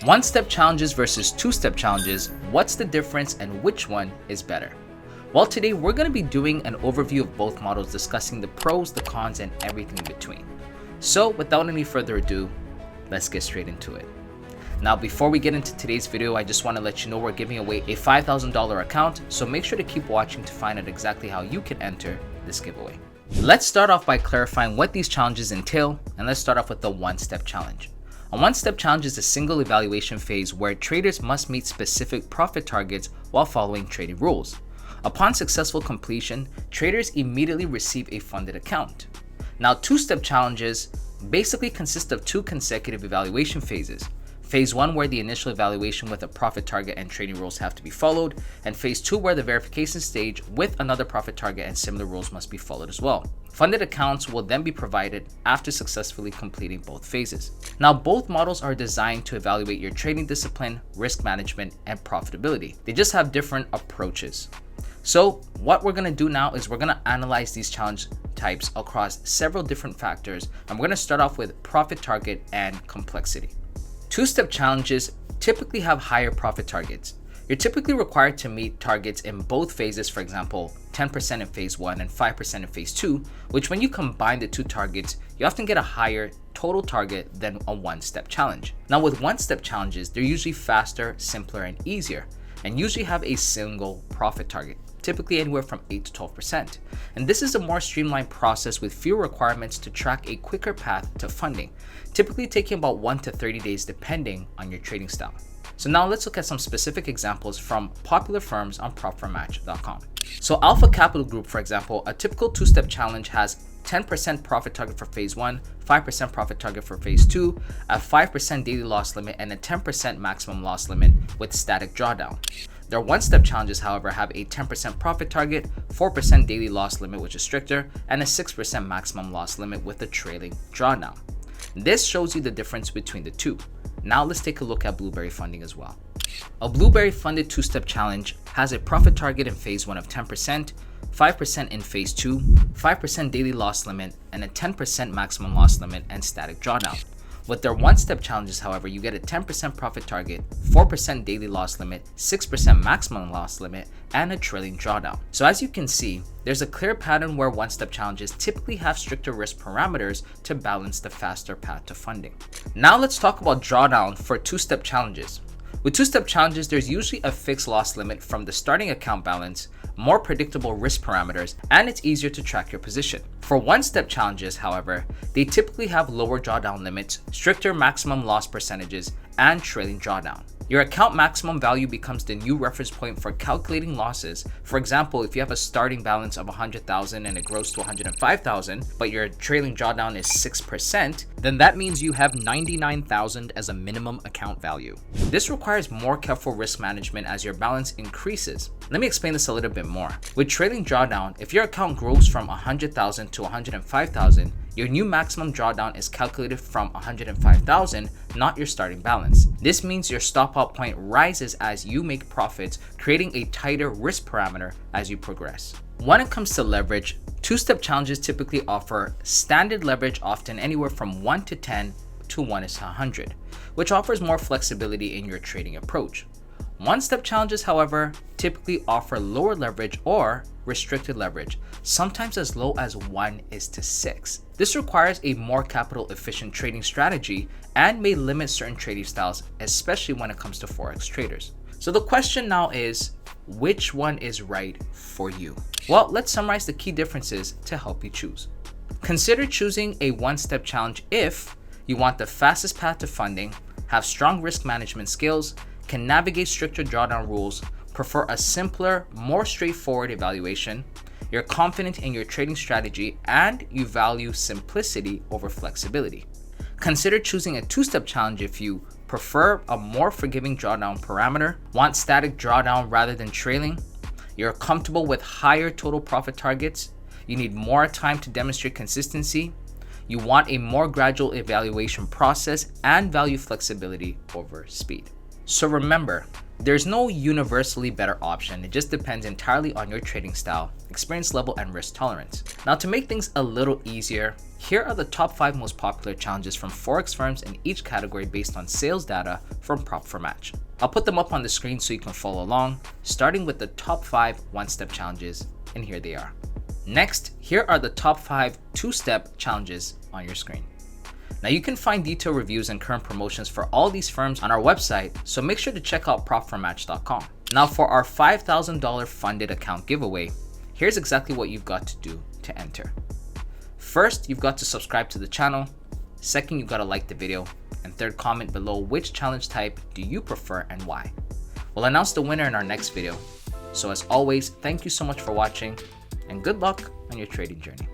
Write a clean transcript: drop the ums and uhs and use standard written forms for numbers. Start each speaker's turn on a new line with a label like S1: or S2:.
S1: One-step challenges versus two-step challenges, what's the difference and which one is better? Well, today we're going to be doing an overview of both models, discussing the pros, the cons, and everything in between. So without any further ado, let's get straight into it. Now, before we get into today's video, I just want to let you know we're giving away a $5,000 account, so make sure to keep watching to find out exactly how you can enter this giveaway. Let's start off by clarifying what these challenges entail, and let's start off with the one-step challenge. A one-step challenge is a single evaluation phase where traders must meet specific profit targets while following trading rules. Upon successful completion, traders immediately receive a funded account. Now, two-step challenges basically consist of two consecutive evaluation phases. Phase 1, where the initial evaluation with a profit target and trading rules have to be followed, and Phase 2, where the verification stage with another profit target and similar rules must be followed as well. Funded accounts will then be provided after successfully completing both phases. Now, both models are designed to evaluate your trading discipline, risk management, and profitability. They just have different approaches. So what we're going to do now is we're going to analyze these challenge types across several different factors, and we're going to start off with profit target and complexity. Two-step challenges typically have higher profit targets. You're typically required to meet targets in both phases, for example, 10% in phase 1 and 5% in phase 2, which when you combine the two targets, you often get a higher total target than a one-step challenge. Now, with one-step challenges, they're usually faster, simpler, and easier, and usually have a single profit target, typically anywhere from 8 to 12%. And this is a more streamlined process with fewer requirements to track a quicker path to funding, typically taking about 1 to 30 days depending on your trading style. So now let's look at some specific examples from popular firms on prop4match.com. So Alpha Capital Group, for example, a typical two-step challenge has 10% profit target for phase 1, 5% profit target for phase 2, a 5% daily loss limit, and a 10% maximum loss limit with static drawdown. Their one-step challenges, however, have a 10% profit target, 4% daily loss limit, which is stricter, and a 6% maximum loss limit with a trailing drawdown. This shows you the difference between the two. Now let's take a look at Blueberry Funding as well. A Blueberry funded two-step challenge has a profit target in phase 1 of 10%, 5% in phase 2, 5% daily loss limit, and a 10% maximum loss limit and static drawdown. With their one-step challenges, however, you get a 10% profit target, 4% daily loss limit, 6% maximum loss limit, and a trailing drawdown. So as you can see, there's a clear pattern where one-step challenges typically have stricter risk parameters to balance the faster path to funding. Now let's talk about drawdown for two-step challenges. With two-step challenges, there's usually a fixed loss limit from the starting account balance, more predictable risk parameters, and it's easier to track your position. For one-step challenges, however, they typically have lower drawdown limits, stricter maximum loss percentages, and trailing drawdown. Your account maximum value becomes the new reference point for calculating losses. For example, if you have a starting balance of 100,000 and it grows to 105,000, but your trailing drawdown is 6%, then that means you have 99,000 as a minimum account value. This requires more careful risk management as your balance increases. Let me explain this a little bit more. With trailing drawdown, if your account grows from 100,000 to 105,000, your new maximum drawdown is calculated from 105,000, not your starting balance. This means your stop-out point rises as you make profits, creating a tighter risk parameter as you progress. When it comes to leverage, two-step challenges typically offer standard leverage, often anywhere from 1 to 10 to 1:100, which offers more flexibility in your trading approach. One-step challenges, however, typically offer lower leverage or restricted leverage, sometimes as low as 1:6. This requires a more capital-efficient trading strategy and may limit certain trading styles, especially when it comes to Forex traders. So the question now is, which one is right for you? Well, let's summarize the key differences to help you choose. Consider choosing a one-step challenge if you want the fastest path to funding, have strong risk management skills, can navigate stricter drawdown rules, prefer a simpler, more straightforward evaluation, you're confident in your trading strategy, and you value simplicity over flexibility. Consider choosing a two-step challenge if you prefer a more forgiving drawdown parameter, want static drawdown rather than trailing, you're comfortable with higher total profit targets, you need more time to demonstrate consistency, you want a more gradual evaluation process, and value flexibility over speed. So remember, there's no universally better option. It just depends entirely on your trading style, experience level, and risk tolerance. Now, to make things a little easier, here are the top 5 most popular challenges from Forex firms in each category based on sales data from Prop4Match. I'll put them up on the screen so you can follow along, starting with the top 5 one-step challenges, and here they are. Next, here are the top 5 two-step challenges on your screen. Now, you can find detailed reviews and current promotions for all these firms on our website, so make sure to check out prop4match.com. Now, for our $5,000 funded account giveaway, here's exactly what you've got to do to enter. First, you've got to subscribe to the channel. Second, you've got to like the video. And third, comment below which challenge type do you prefer and why. We'll announce the winner in our next video. So as always, thank you so much for watching, and good luck on your trading journey.